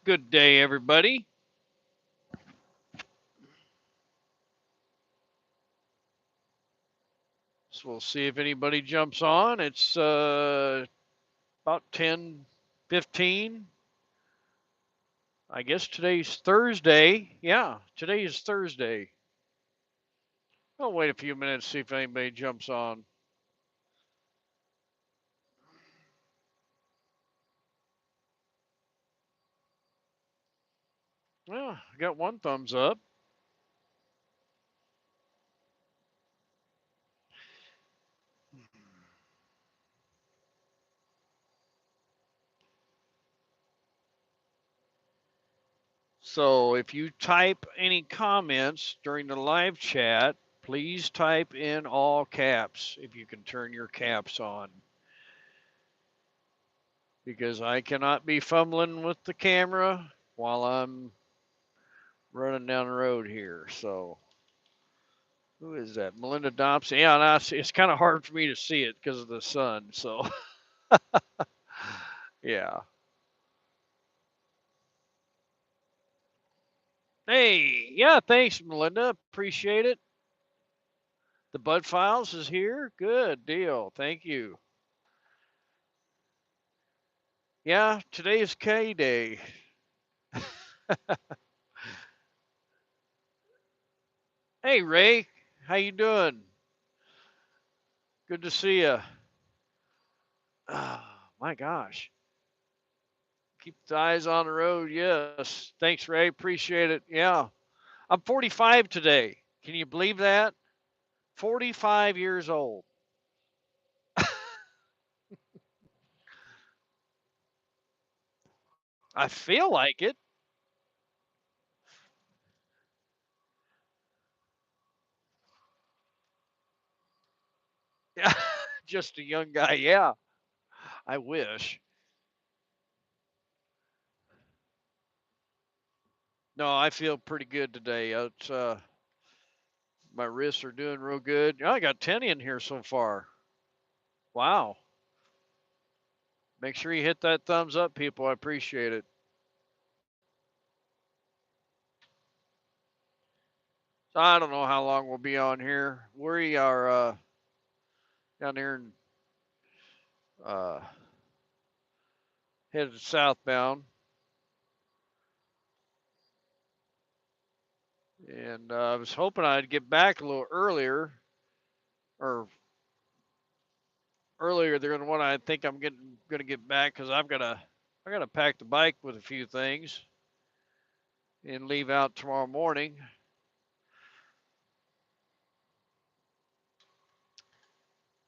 Good day, everybody. So we'll see if anybody jumps on. It's about 10:15. I guess today's Thursday. Yeah, today is Thursday. I'll wait a few minutes, see if anybody jumps on. Well, I got one thumbs up. So if you type any comments during the live chat, please type in all caps if you can turn your caps on. Because I cannot be fumbling with the camera while I'm running down the road here. So who is that? Melinda Dobson. Yeah, and it's kind of hard for me to see it because of the sun. So yeah. Hey, yeah, thanks, Melinda. Appreciate it. The Bud Files is here. Good deal. Thank you. Yeah, today is K Day. Hey, Ray, how you doing? Good to see you. Oh, my gosh. Keep the eyes on the road. Yes. Thanks, Ray. Appreciate it. Yeah. I'm 45 today. Can you believe that? 45 years old. I feel like it. Yeah. Just a young guy. Yeah. I wish. No, I feel pretty good today. My wrists are doing real good. I got 10 in here so far. Wow. Make sure you hit that thumbs up, people. I appreciate it. So I don't know how long we'll be on here. We are down here in uh, headed southbound, and I was hoping I'd get back a little earlier, or earlier than what I think I'm gonna get back because I gotta pack the bike with a few things and leave out tomorrow morning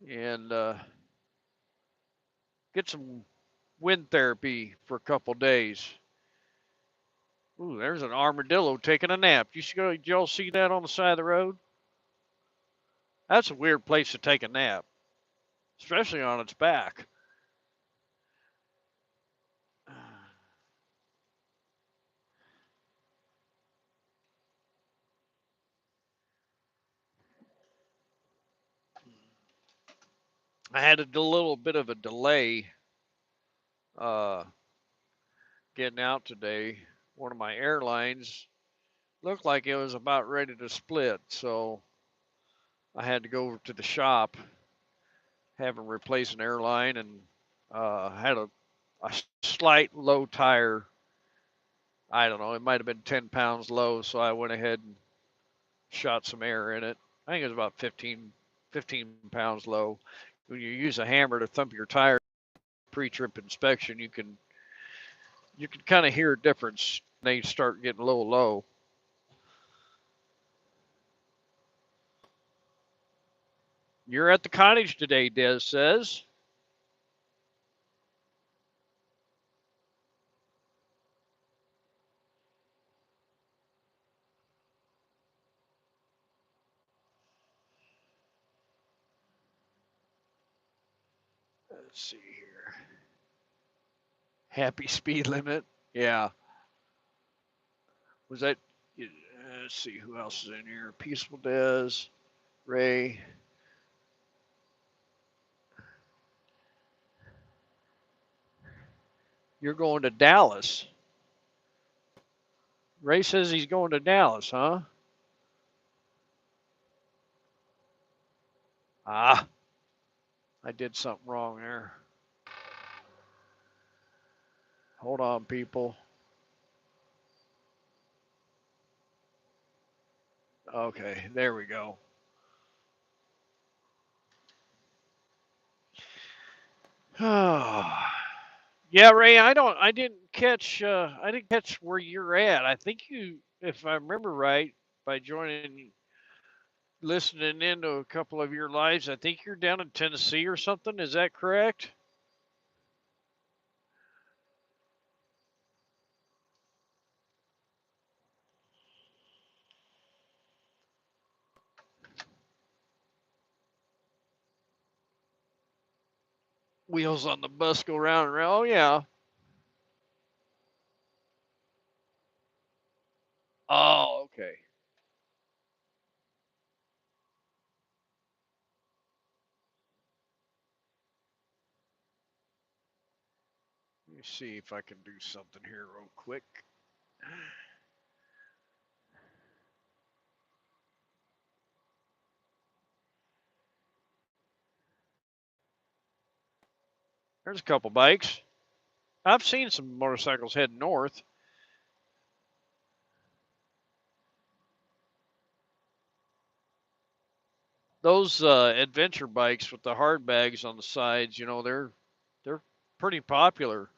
and get some wind therapy for a couple days. Ooh, there's an armadillo taking a nap. Did y'all see that on the side of the road? That's a weird place to take a nap, especially on its back. I had a little bit of a delay uh, getting out today. One of my airlines looked like it was about ready to split, so I had to go over to the shop, have them replace an airline, and had a slight low tire. I don't know, it might have been 10 pounds low, so I went ahead and shot some air in it. I think it was about 15 pounds low. When you use a hammer to thump your tire pre-trip inspection, you can kind of hear a difference. They start getting a little low. You're at the cottage today, Des says. Let's see here. Happy speed limit. Yeah. Was that? Let's see who else is in here. Peaceful Des, Ray. You're going to Dallas. Ray says he's going to Dallas, huh? Ah, I did something wrong there. Hold on, people. Okay, there we go. Yeah, Ray, I didn't catch where you're at. I think you, if I remember right, by joining, listening into a couple of your lives, I think you're down in Tennessee or something. Is that correct? Wheels on the bus go round and round. Oh yeah. Oh, okay. Let me see if I can do something here real quick. There's a couple bikes. I've seen some motorcycles heading north. Those adventure bikes with the hard bags on the sides, they're pretty popular.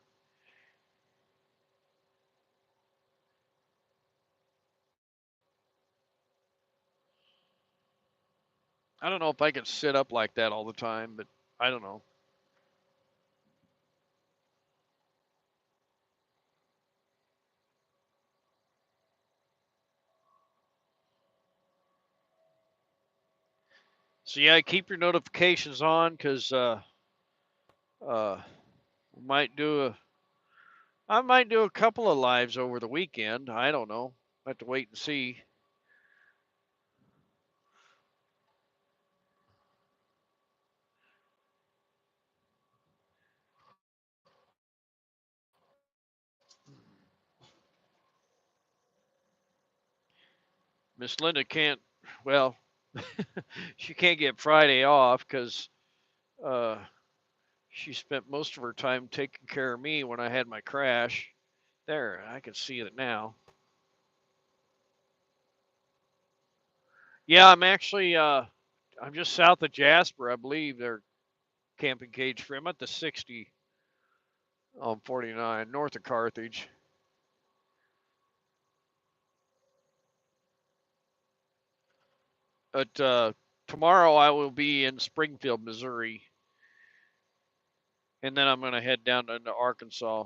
I don't know if I can sit up like that all the time, but I don't know. So yeah, keep your notifications on because uh, we might do a I might do a couple of lives over the weekend. I don't know. I have to wait and see. Miss Linda can't. Well, she can't get Friday off because uh, she spent most of her time taking care of me when I had my crash. There, I can see it now. Yeah, I'm just south of Jasper, I believe. They're camping cage free. I'm at the 60 on 49, north of Carthage. But tomorrow I will be in Springfield, Missouri, and then I'm going to head down into Arkansas,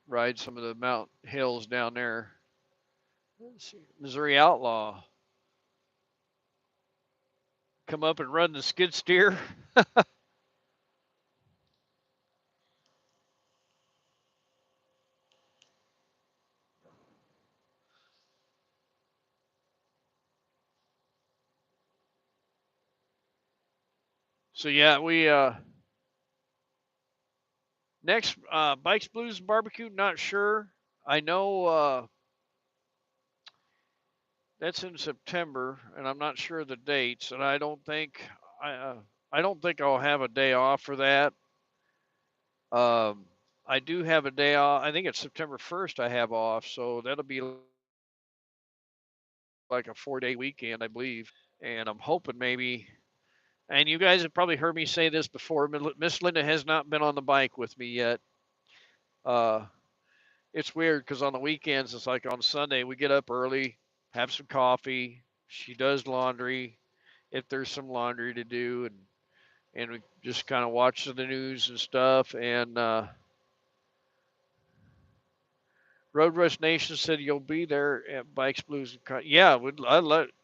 ride some of the mountain hills down there. Let's see, Missouri Outlaw, come up and run the skid steer. So yeah, we next Bikes Blues and Barbecue. Not sure. I know that's in September, and I'm not sure the dates, and I uh, I don't think I'll have a day off for that. Um, I do have a day off. I think it's September 1st. I have off, so that'll be like a 4-day weekend, I believe. And I'm hoping maybe. And you guys have probably heard me say this before. Miss Linda has not been on the bike with me yet. Uh, it's weird because on the weekends, it's like on Sunday we get up early, have some coffee. She does laundry if there's some laundry to do, and we just kind of watch the news and stuff. And Road Rush Nation said you'll be there at Bikes Blues and yeah,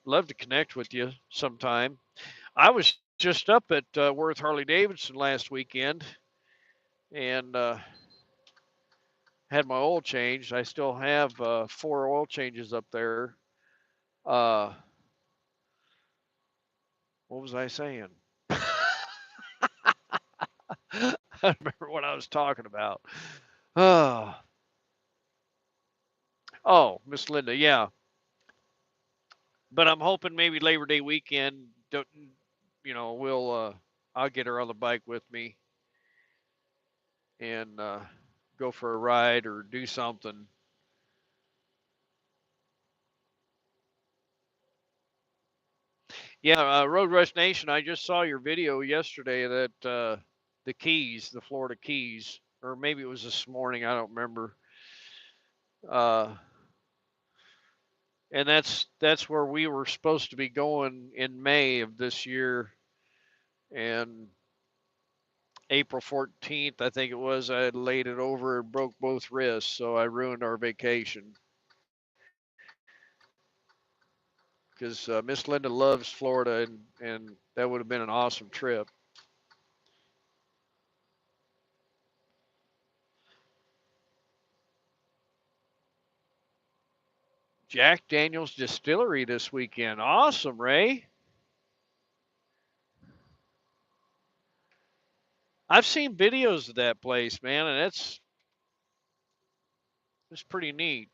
love to connect with you sometime. I was just up at Worth Harley Davidson last weekend and had my oil changed. I still have 4 oil changes up there. Uh, what was I saying? I remember what I was talking about. Oh, oh, Miss Linda, yeah. But I'm hoping maybe Labor Day weekend, don't, we'll I'll get her on the bike with me and go for a ride or do something. Yeah, Road Rush Nation. I just saw your video yesterday that the Keys, the Florida Keys, or maybe it was this morning. I don't remember. Uh, and that's where we were supposed to be going in May of this year, and April 14th, I think it was, I had laid it over and broke both wrists, so I ruined our vacation. Because Miss Linda loves Florida, and that would have been an awesome trip. Jack Daniels Distillery this weekend. Awesome, Ray. I've seen videos of that place, man, and it's pretty neat.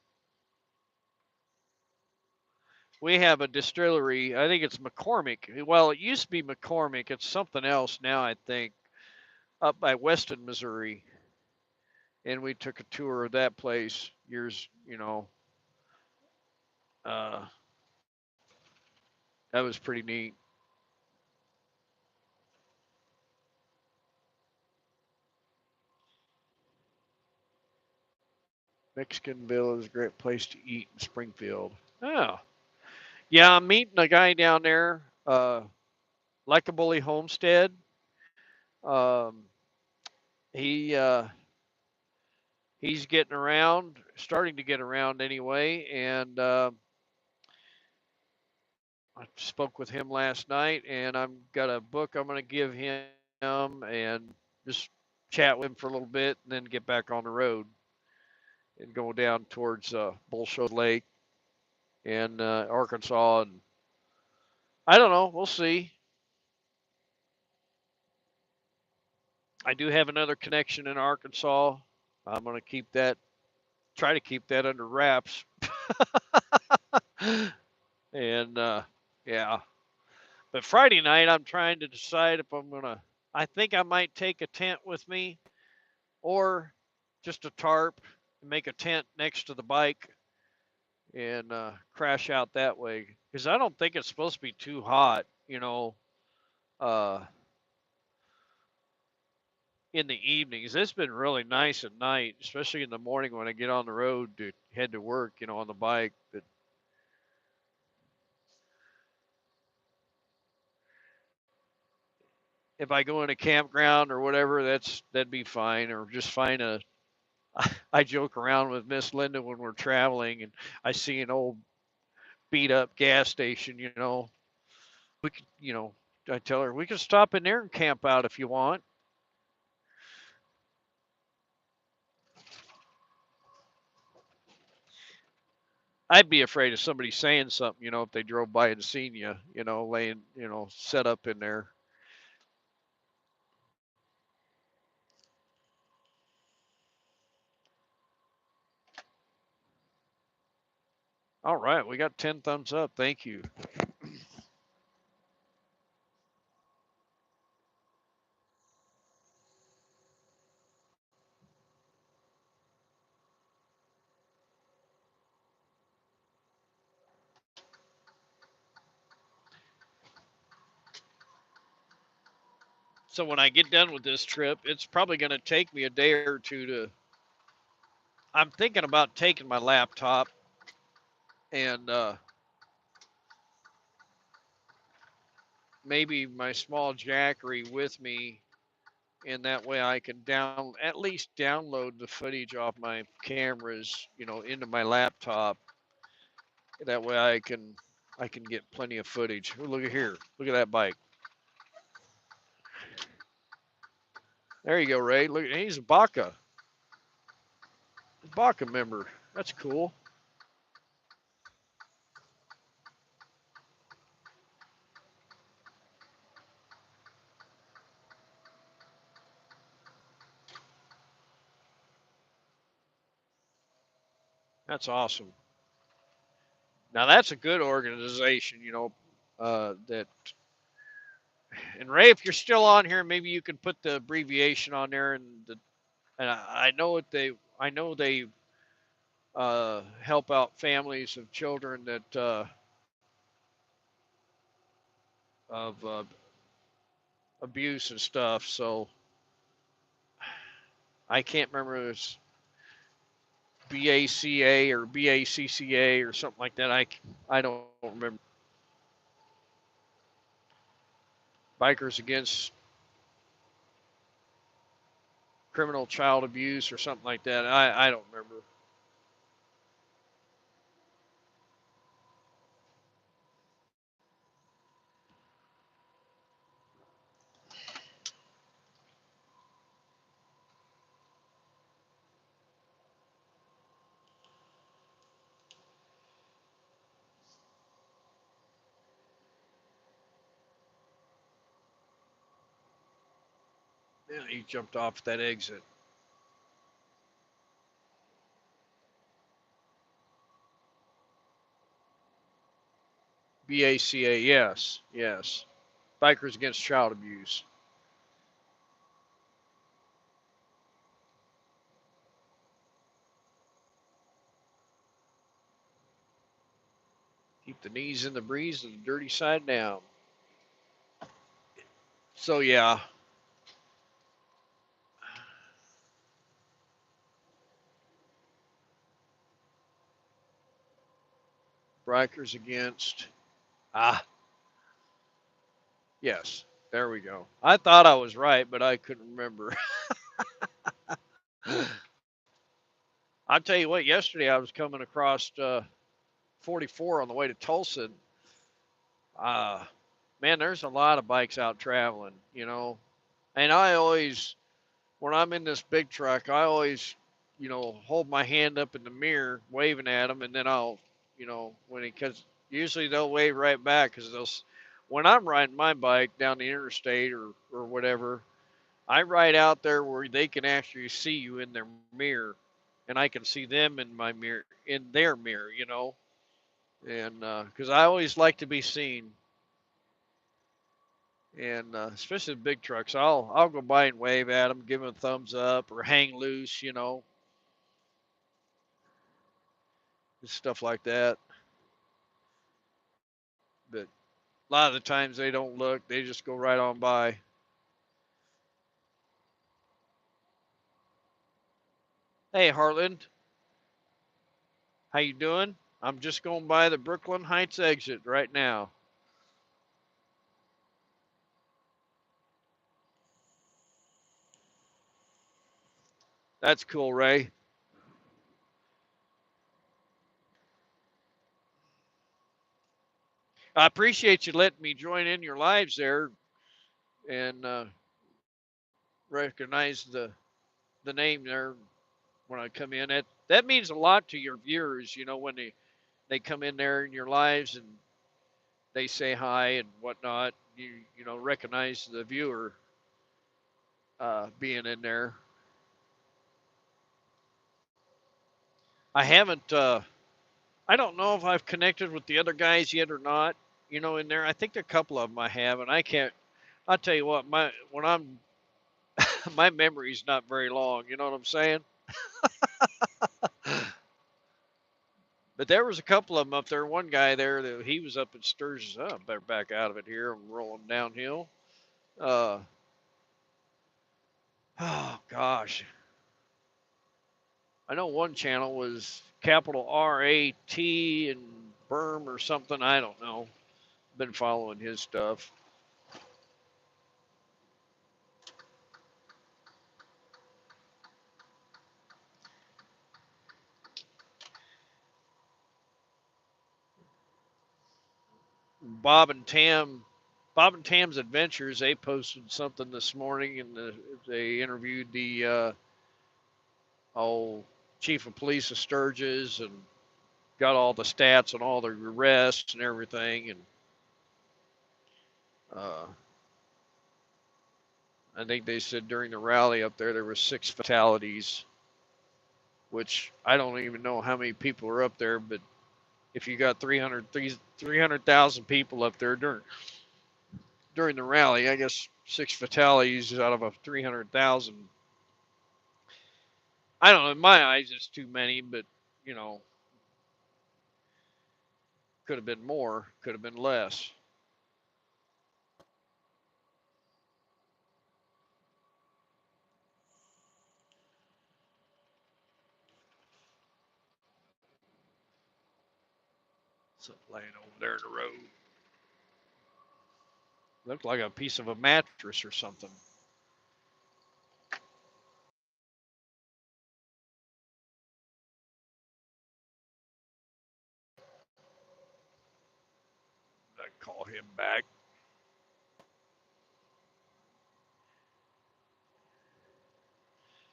We have a distillery. I think it's McCormick. Well, it used to be McCormick. It's something else now, I think, up by Weston, Missouri. And we took a tour of that place years, uh, that was pretty neat. Mexicanville is a great place to eat in Springfield. Oh, yeah, I'm meeting a guy down there, like a bully homestead. Um, he he's getting around, starting to get around anyway, and I spoke with him last night, and I've got a book I'm going to give him and just chat with him for a little bit, and then get back on the road and go down towards Bullshot Lake and Arkansas, and I don't know. We'll see. I do have another connection in Arkansas. I'm going to try to keep that under wraps. And yeah, but Friday night I'm trying to decide if I'm gonna. I think I might take a tent with me, or just a tarp and make a tent next to the bike and crash out that way. Because I don't think it's supposed to be too hot, uh, in the evenings. It's been really nice at night, especially in the morning when I get on the road to head to work, on the bike. But if I go in a campground or whatever, that'd be fine. Or just find a. I joke around with Miss Linda when we're traveling, and I see an old beat up gas station. We could, I tell her we could stop in there and camp out if you want. I'd be afraid of somebody saying something, if they drove by and seen you, laying, set up in there. All right, we got 10 thumbs up. Thank you. So when I get done with this trip, it's probably going to take me a day or two to. I'm thinking about taking my laptop and maybe my small Jackery with me, and that way I can at least download the footage off my cameras, into my laptop. That way I can get plenty of footage. Ooh, look at here. Look at that bike. There you go, Ray. Look, he's a Baca member. That's cool. That's awesome. Now that's a good organization, that. And Ray, if you're still on here, maybe you can put the abbreviation on there. And I know I know they help out families of children that of abuse and stuff. So I can't remember if it's BACA or BACCA or something like that. I don't remember. Bikers Against Criminal Child Abuse or something like that. I don't remember. Yeah, he jumped off that exit. BACA, yes, yes. Bikers Against Child Abuse. Keep the knees in the breeze and the dirty side down. So yeah, Bikers Against. Ah, yes. There we go. I thought I was right, but I couldn't remember. I'll tell you what. Yesterday I was coming across 44 on the way to Tulsa. Uh, man, there's a lot of bikes out traveling. And I always, when I'm in this big truck, I always, hold my hand up in the mirror, waving at them, and then I'll, because usually they'll wave right back because when I'm riding my bike down the interstate or whatever, I ride out there where they can actually see you in their mirror, and I can see them in my mirror, in their mirror. And because I always like to be seen, and especially the big trucks, I'll go by and wave at them, give them a thumbs up, or hang loose, stuff like that. But a lot of the times they don't look; they just go right on by. Hey, Heartland, how you doing? I'm just going by the Brooklyn Heights exit right now. That's cool, Ray. I appreciate you letting me join in your lives there and recognize the name there when I come in. That means a lot to your viewers, when they come in there in your lives and they say hi and whatnot. You recognize the viewer being in there. I haven't. I don't know if I've connected with the other guys yet or not. In there. I think a couple of them I have, and I can't. I'll tell you what. My when I'm my memory's not very long. You know what I'm saying? But there was a couple of them up there. One guy there that he was up at Sturgis. Oh, I better back out of it here. I'm rolling downhill. Uh, oh gosh, I know one channel was capital RAT and Berm or something. I don't know. Been following his stuff. Bob and Tam, Bob and Tam's Adventures. They posted something this morning, and they interviewed the oh chief of police of Sturgis and got all the stats on all the arrests and everything. And uh, I think they said during the rally up there, there were 6 fatalities. which I don't even know how many people are up there, but if you got 300,000 people up there during the rally, I guess six fatalities out of a 300,000. I don't know. In my eyes, it's too many, but you know, could have been more, could have been less. Something laying over there in the road. Looked like a piece of a mattress or something. I call him back.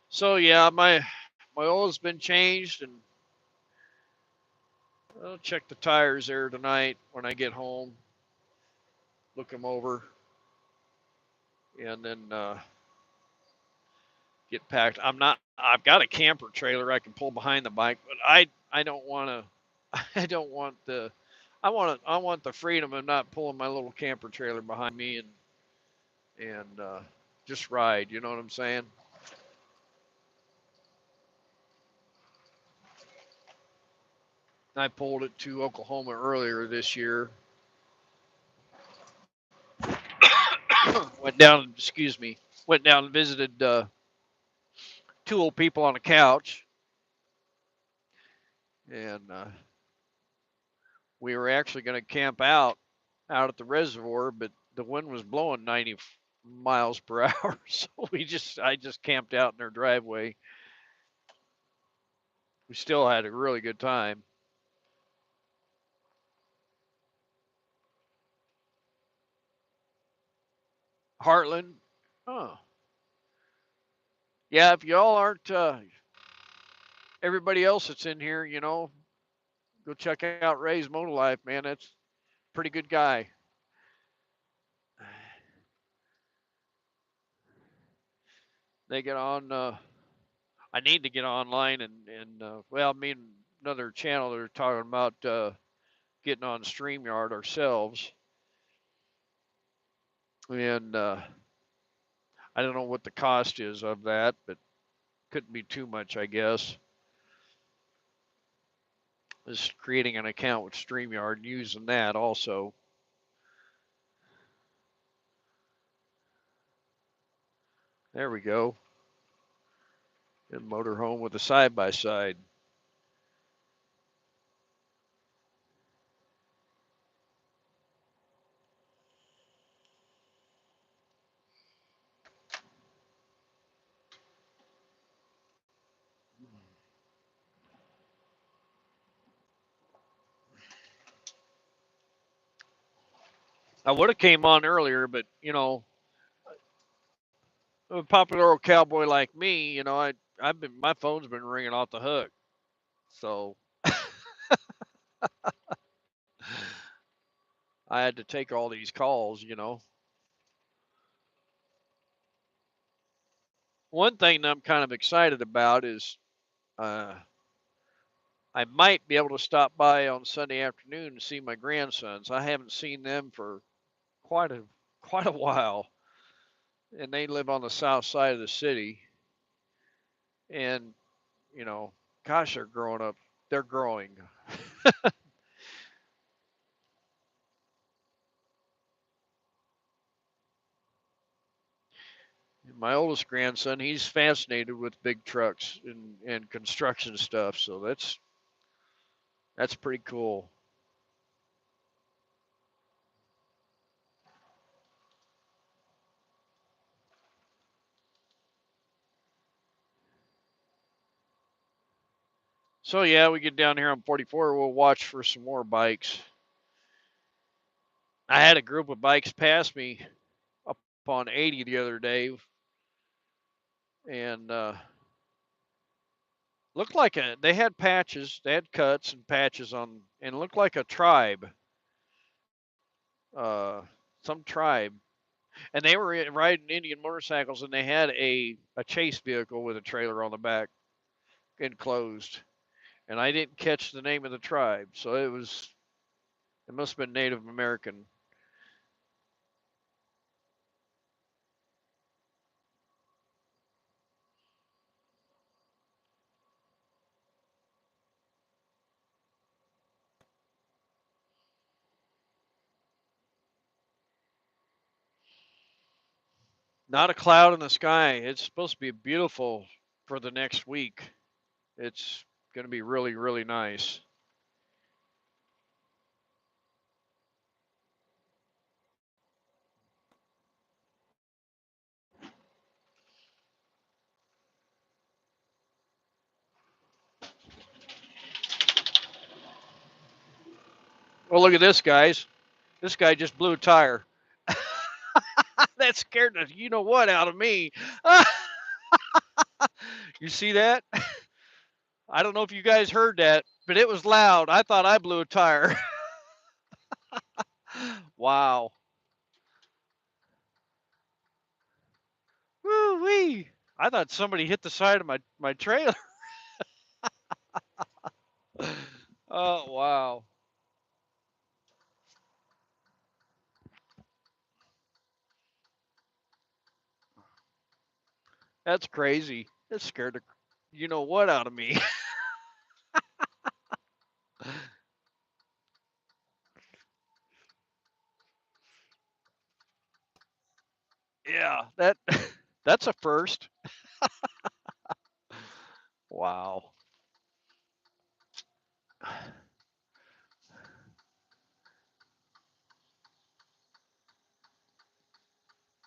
So yeah, my oil's been changed, and I'll check the tires there tonight when I get home. Look them over, and then get packed. I'm not. I've got a camper trailer I can pull behind the bike, but I don't want to. I don't want the. I want the freedom of not pulling my little camper trailer behind me and just ride. You know what I'm saying? I pulled it to Oklahoma earlier this year. Went down. Excuse me. Went down and visited two old people on a couch, and we were actually going to camp out at the reservoir, but the wind was blowing 90 miles per hour, so I just camped out in their driveway. We still had a really good time. Heartland, oh yeah, if y'all aren't everybody else that's in here, you know, go check out Ray's Motor Life, man. That's a pretty good guy. They get on. I need to get online and well, me and another channel they're talking about getting on StreamYard ourselves, and I don't know what the cost is of that, but couldn't be too much, I guess. Is creating an account with StreamYard and using that also. There we go. And motorhome with a side by side. I would have came on earlier, but you know, a popular old cowboy like me, you know, I've been my phone's been ringing off the hook. So I had to take all these calls, you know. One thing that I'm kind of excited about is uh, I might be able to stop by on Sunday afternoon and see my grandsons. I haven't seen them for quite a quite a while, and they live on the south side of the city. And you know, gosh, they're growing up. They're growing. My oldest grandson, he's fascinated with big trucks and construction stuff. So that's pretty cool. So yeah, we get down here on 44. We'll watch for some more bikes. I had a group of bikes pass me up on 80 the other day, and looked like they had patches, they had cuts and patches on, and looked like a tribe, uh, some tribe, and they were riding Indian motorcycles, and they had a chase vehicle with a trailer on the back. enclosed, and I didn't catch the name of the tribe, so it must have been Native American. Not a cloud in the sky. It's supposed to be beautiful for the next week. It's going to be really, really nice. Well, look at this, guys. This guy just blew a tire. That scared the you know what out of me. You see that? I don't know if you guys heard that, but it was loud. I thought I blew a tire. Wow. Woo wee. I thought somebody hit the side of my trailer. Oh, wow. That's crazy. That scared the you know what out of me. Yeah, that's a first. Wow.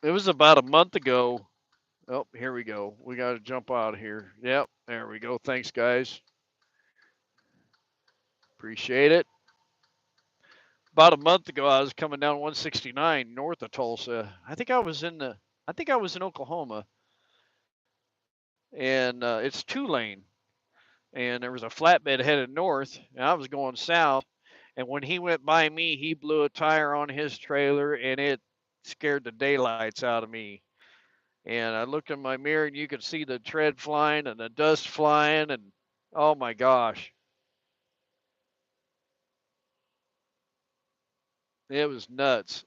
It was about a month ago. Oh, here we go. We got to jump out of here. Yep, there we go. Thanks, guys. Appreciate it. About a month ago, I was coming down 169 north of Tulsa. I think I was in Oklahoma, and it's 2 lane. And there was a flatbed headed north, and I was going south. And when he went by me, he blew a tire on his trailer, and it scared the daylights out of me. And I looked in my mirror, and you could see the tread flying and the dust flying, and oh my gosh, it was nuts.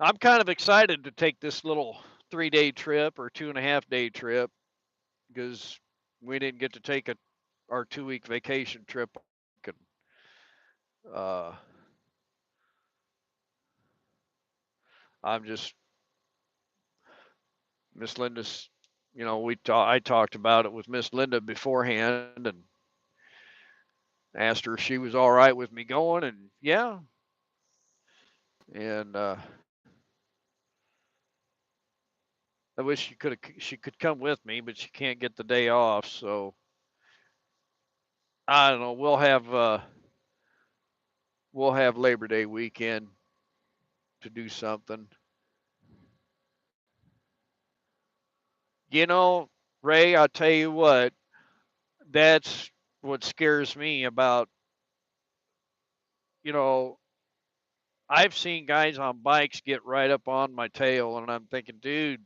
I'm kind of excited to take this little 3 day trip or 2.5 day trip because we didn't get to take our 2 week vacation trip. And, uh, I'm just Miss Linda's. I talked about it with Miss Linda beforehand and asked her if she was all right with me going, and yeah, and I wish she could come with me, but she can't get the day off, so I don't know. We'll have Labor Day weekend to do something. You know, Ray, I'll tell you what, that's what scares me about, you know, I've seen guys on bikes get right up on my tail, and I'm thinking, dude,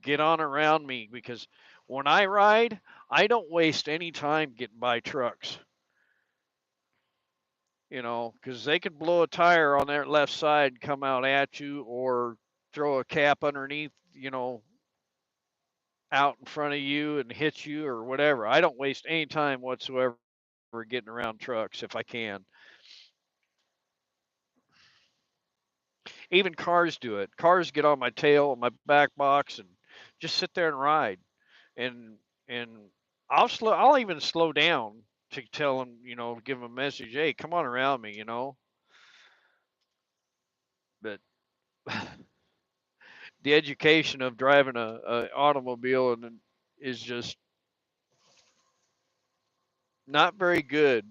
get on around me because when I ride, I don't waste any time getting by trucks, because they could blow a tire on their left side, come out at you, or throw a cap underneath, out in front of you and hit you or whatever. I don't waste any time whatsoever getting around trucks if I can. Even cars do it. Cars get on my tail, on my back box, and just sit there and ride. And and I'll even slow down to tell them, give them a message. Hey, come on around me. But the education of driving a automobile is just not very good.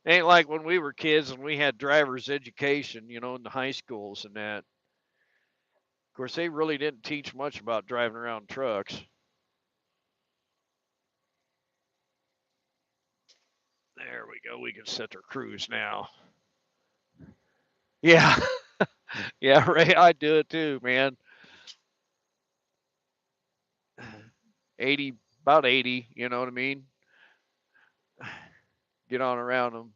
Ain't like when we were kids and we had driver's education, in the high schools and that. Of course, they really didn't teach much about driving around trucks. There we go. We can set their cruise now. Yeah. Yeah, Ray, I do it too, man. 80, about 80, you know what I mean? Get on around them.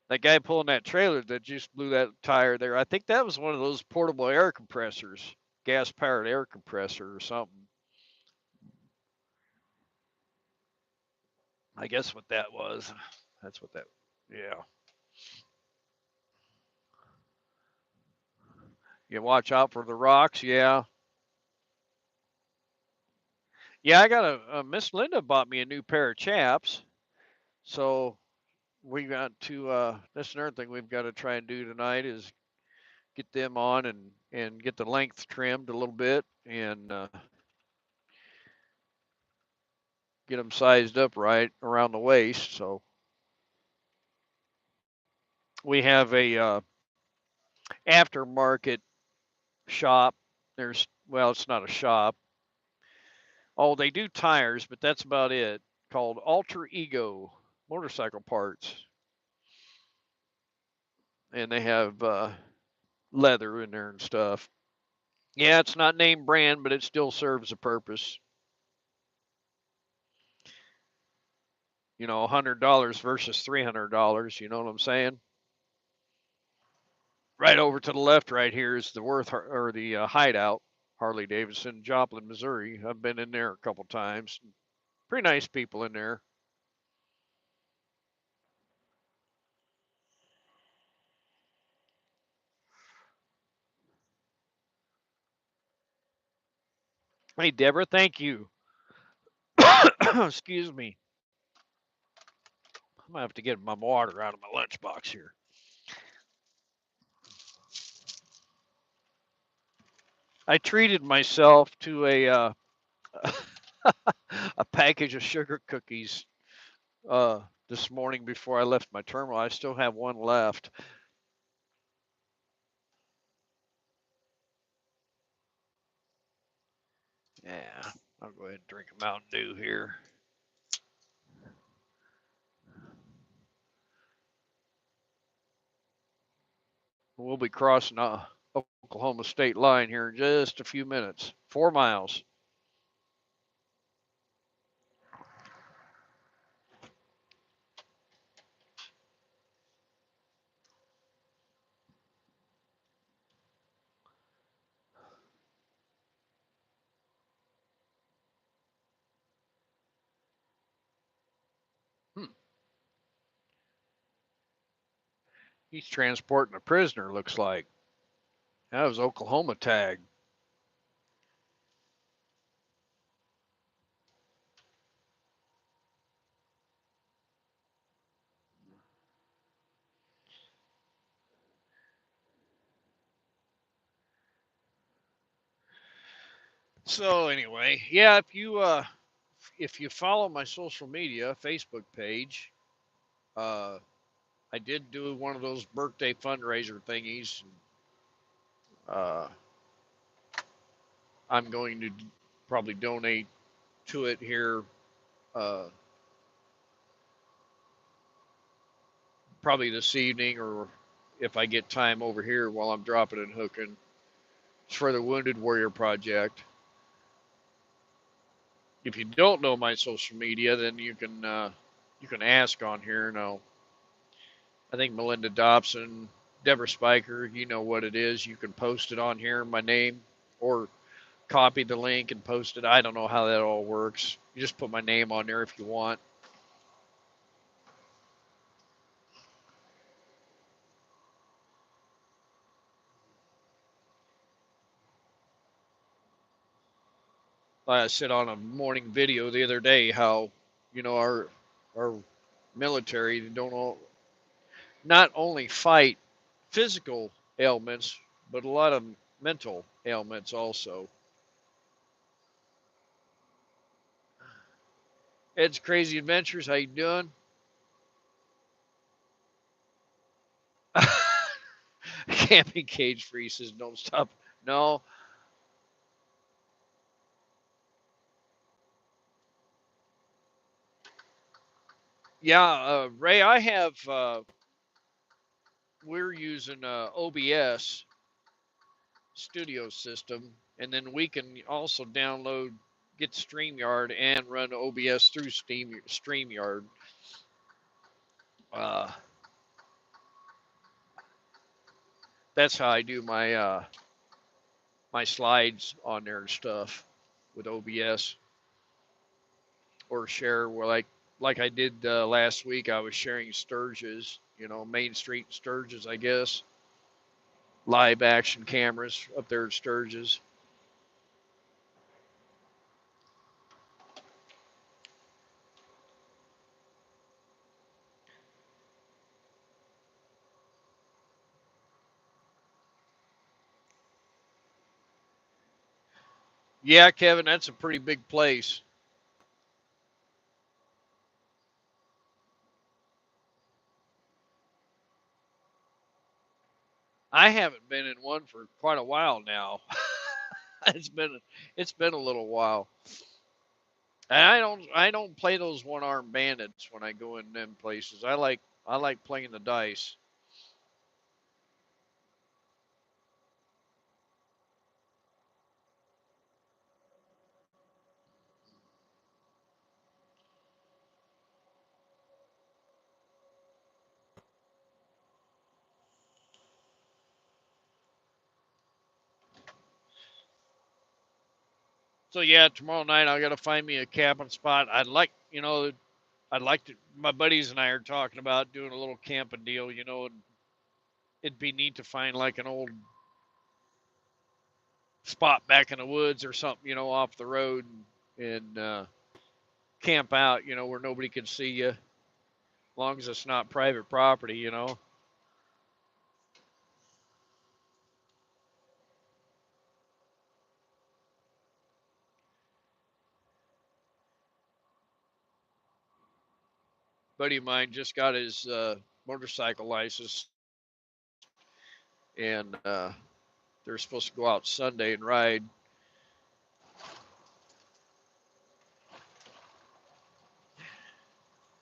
That guy pulling that trailer that just blew that tire there, I think that was one of those portable air compressors, gas powered air compressor or something. I guess what that was. That's what that, yeah. You watch out for the rocks, yeah. Yeah, I got Miss Linda bought me a new pair of chaps. So we got to, that's another thing we've got to try and do tonight is get them on and get the length trimmed a little bit and get them sized up right around the waist. So we have a aftermarket shop. There's well, it's not a shop. Oh, they do tires, but that's about it. Called Alter Ego Motorcycle Parts, and they have leather in there and stuff. Yeah, it's not name brand, but it still serves a purpose. You know, $100 versus $300. You know what I'm saying? Right over to the left, right here is the or the Hideout, Harley Davidson, Joplin, Missouri. I've been in there a couple times. Pretty nice people in there. Hey, Deborah, thank you. Excuse me. I'm gonna have to get my water out of my lunchbox here. I treated myself to a package of sugar cookies this morning before I left my terminal. I still have one left. Yeah, I'll go ahead and drink a Mountain Dew here. We'll be crossing Oklahoma state line here in just a few minutes. 4 miles. Hmm. He's transporting a prisoner, looks like. That was Oklahoma tag. So anyway, yeah, if you follow my social media Facebook page, uh, I did do one of those birthday fundraiser thingies. Uh, I'm going to probably donate to it here, uh, probably this evening, or if I get time over here while I'm dropping and hooking. It's for the Wounded Warrior Project. If you don't know my social media, then you can ask on here. And I think Melinda Dobson, Deborah Spiker, you know what it is. You can post it on here, my name, or copy the link and post it. I don't know how that all works. You just put my name on there if you want. I said on a morning video the other day how, our military don't all, not only fight physical ailments, but a lot of mental ailments also. Ed's Crazy Adventures, how you doing? Camping Cage Free says don't stop. No, yeah, Ray, I have. We're using OBS studio system, and then we can also download, get StreamYard, and run OBS through StreamYard. Uh, that's how I do my slides on there and stuff with OBS, or share, well, like I did last week. I was sharing Sturgis, Main Street Sturgis, I guess, live action cameras up there at Sturgis. Yeah, Kevin, that's a pretty big place. I haven't been in one for quite a while now. it's been it's been a little while. And I don't play those one armed bandits when I go in them places. I like playing the dice. So yeah, tomorrow night I gotta find me a camping spot. I'd like to. My buddies and I are talking about doing a little camping deal. And it'd be neat to find like an old spot back in the woods or something, off the road, and camp out, where nobody can see you, as long as it's not private property. Buddy of mine just got his motorcycle license, and they're supposed to go out Sunday and ride.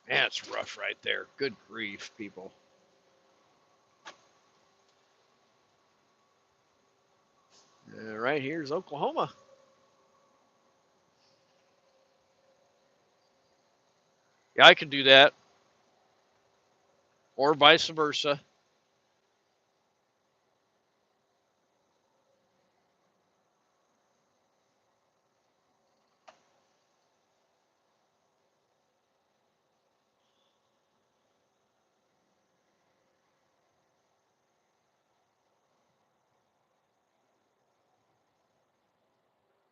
Man, it's rough right there. Good grief, people. Right here's Oklahoma. Yeah, I can do that, or vice versa.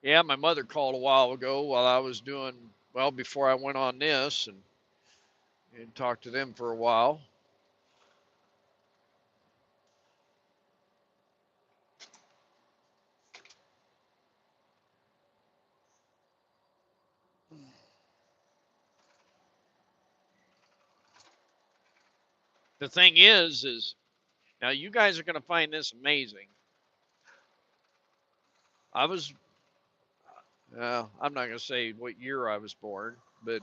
Yeah, my mother called a while ago while I was doing, well, before I went on this, and talked to them for a while. The thing is now you guys are going to find this amazing. I was, I'm not going to say what year I was born, but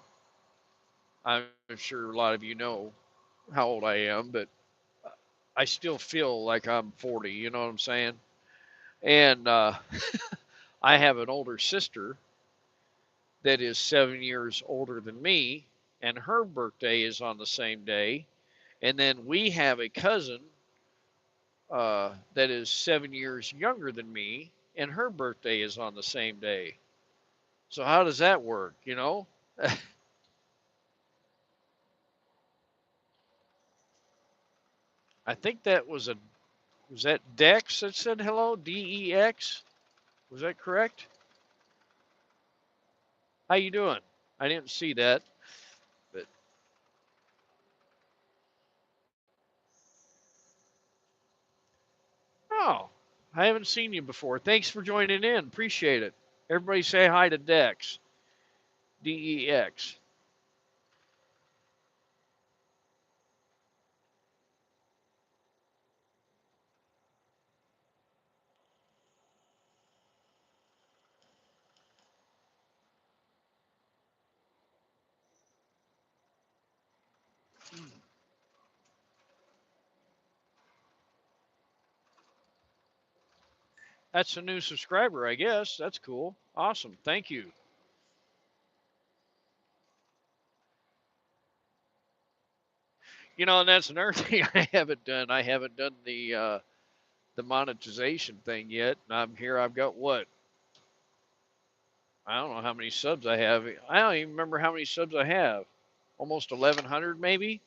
I'm sure a lot of you know how old I am, but I still feel like I'm 40, you know what I'm saying? And I have an older sister that is 7 years older than me, and her birthday is on the same day. And then we have a cousin that is 7 years younger than me, and her birthday is on the same day. So how does that work? I think that was that Dex that said hello, Dex. Was that correct? How you doing? I didn't see that, but oh, I haven't seen you before. Thanks for joining in. Appreciate it. Everybody say hi to Dex. Dex. That's a new subscriber, I guess. That's cool. Awesome. Thank you. And that's another thing I haven't done. I haven't done the monetization thing yet. And I'm here. I've got what? I don't know how many subs I have. I don't even remember how many subs I have. Almost 1,100, maybe.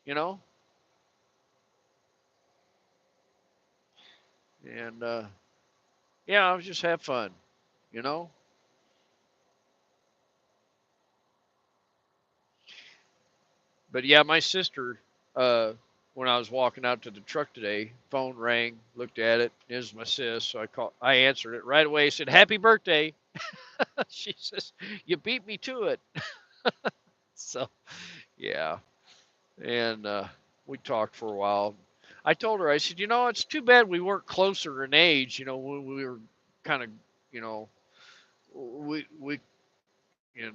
You know, and yeah, I was just have fun. You know, but yeah, my sister. When I was walking out to the truck today, phone rang. Looked at it. It was my sis. So I answered it right away. Said, "Happy birthday." She says, "You beat me to it." So yeah, and we talked for a while. I told her, I said, it's too bad we weren't closer in age. When we were kind of, you know, we you know,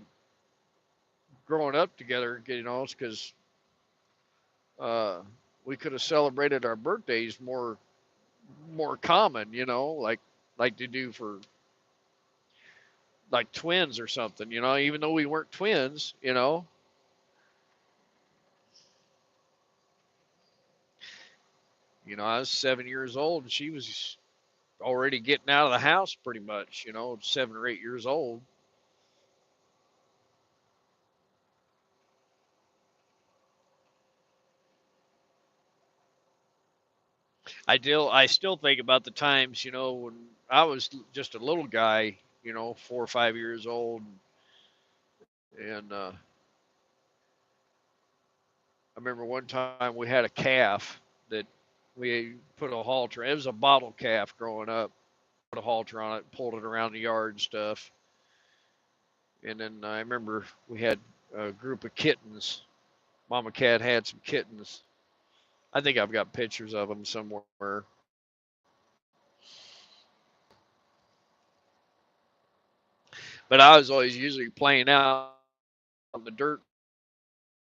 growing up together, it's because uh, we could have celebrated our birthdays more common, like they do for like twins or something, even though we weren't twins. I was 7 years old and she was already getting out of the house pretty much, 7 or 8 years old. I still think about the times, when I was just a little guy, 4 or 5 years old, and I remember one time we had a calf that we put a halter. It was a bottle calf growing up. Put a halter on it, pulled it around the yard and stuff. And then I remember we had a group of kittens. Mama cat had some kittens. I think I've got pictures of them somewhere. But I was always usually playing out on the dirt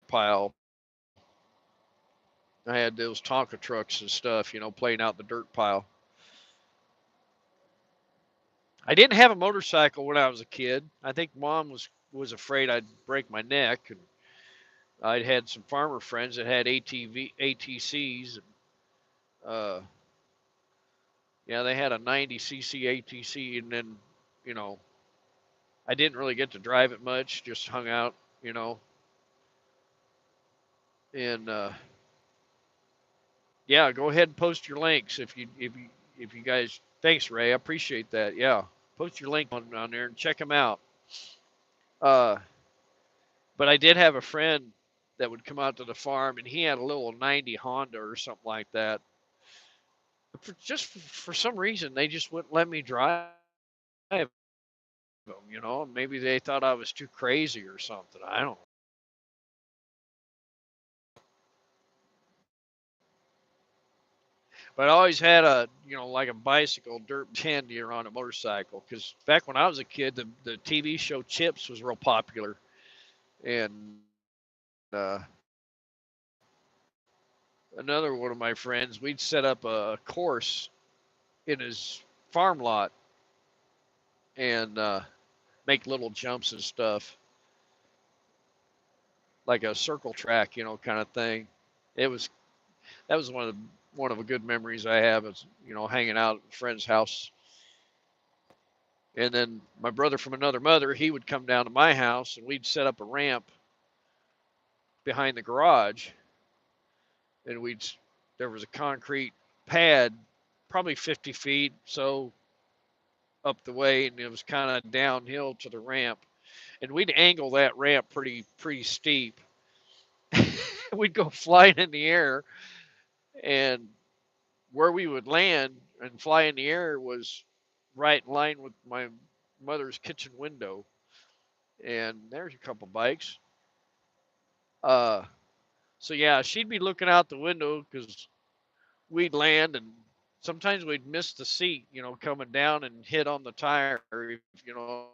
pile. I had those Tonka trucks and stuff, playing out the dirt pile. I didn't have a motorcycle when I was a kid. I think mom was afraid I'd break my neck, and I'd had some farmer friends that had ATCs. And, yeah, they had a 90cc ATC, and then you know I didn't really get to drive it much. Just hung out, you know, and yeah, go ahead and post your links if you guys. Thanks, Ray. I appreciate that. Yeah, post your link on there and check them out. Uh, but I did have a friend that would come out to the farm, and he had a little 90 Honda or something like that. Just for some reason, they just wouldn't let me drive them. Maybe they thought I was too crazy or something. I don't know. But I always had like a bicycle, dirt candy or on a motorcycle. Because back when I was a kid, the TV show Chips was real popular. And uh, another one of my friends, we'd set up a course in his farm lot and make little jumps and stuff, like a circle track, kind of thing. It was that was one of the good memories I have is hanging out at a friend's house. And then my brother from another mother, he would come down to my house and we'd set up a ramp behind the garage, and there was a concrete pad, probably 50 feet so up the way, and it was kind of downhill to the ramp, and we'd angle that ramp pretty steep. We'd go flying in the air, and where we would land and fly in the air was right in line with my mother's kitchen window. And there's a couple bikes. Uh, so yeah, she'd be looking out the window because we'd land, and sometimes we'd miss the seat, coming down and hit on the tire, if you know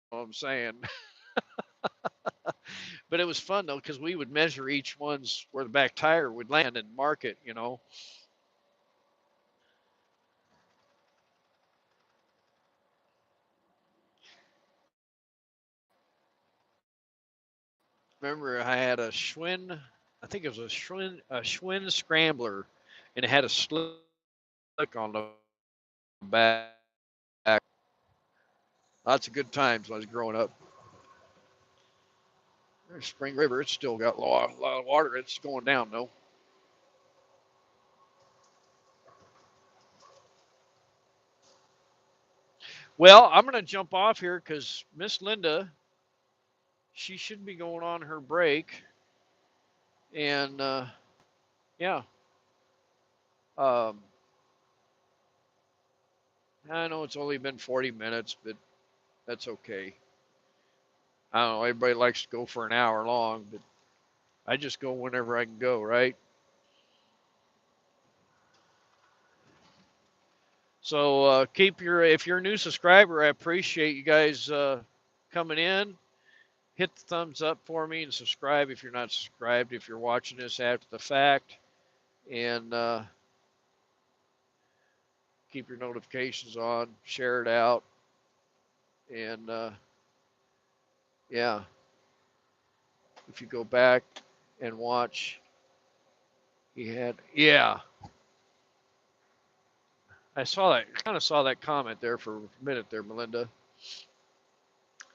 what I'm saying. But it was fun though because we would measure each one's where the back tire would land and mark it. remember I had a Schwinn, I think it was a Schwinn Scrambler, and it had a slick on the back. Lots of good times when I was growing up. There's Spring River. It's still got a lot of water. It's going down though. Well, I'm going to jump off here because Miss Linda, she should be going on her break. And yeah, um, I know it's only been 40 minutes, but that's okay. I don't know. Everybody likes to go for an hour long, but I just go whenever I can go, right? So if you're a new subscriber, I appreciate you guys coming in. Hit the thumbs up for me and subscribe if you're not subscribed, if you're watching this after the fact. And keep your notifications on, share it out. And yeah, if you go back and watch, yeah, I saw that, kind of saw that comment there for a minute there, Melinda.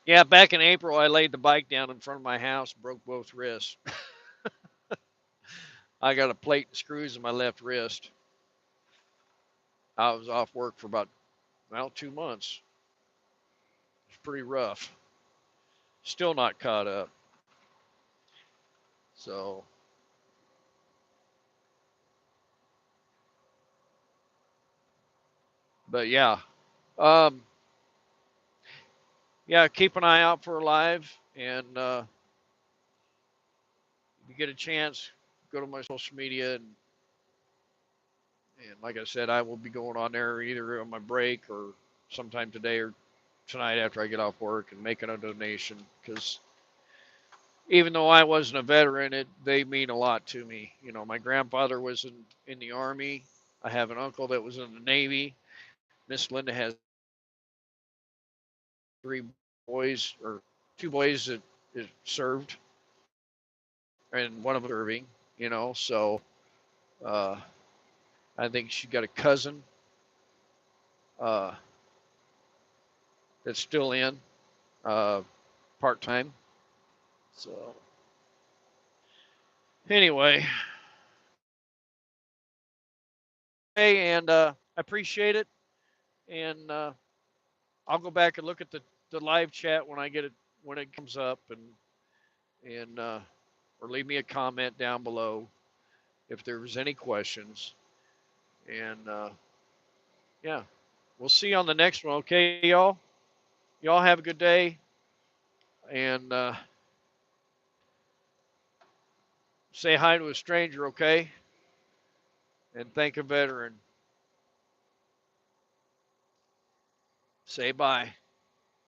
Yeah, back in April, I laid the bike down in front of my house, broke both wrists. I got a plate and screws in my left wrist. I was off work for about, well, 2 months. It's pretty rough. Still not caught up. So, but yeah, um, yeah, keep an eye out for live, and if you get a chance, go to my social media, and like I said, I will be going on there either on my break or sometime today or tonight after I get off work and making a donation because even though I wasn't a veteran, they mean a lot to me. You know, my grandfather was in the Army. I have an uncle that was in the Navy. Miss Linda has 3 boys or 2 boys that served, and one of them serving. You know, so uh, I think she got a cousin uh, that's still in uh, part time. So anyway, hey, and I appreciate it, and I'll go back and look at the live chat when I get it when it comes up, and or leave me a comment down below if there's any questions, and yeah, we'll see you on the next one. Okay, y'all. Y'all have a good day, and say hi to a stranger. Okay, and thank a veteran. Say bye.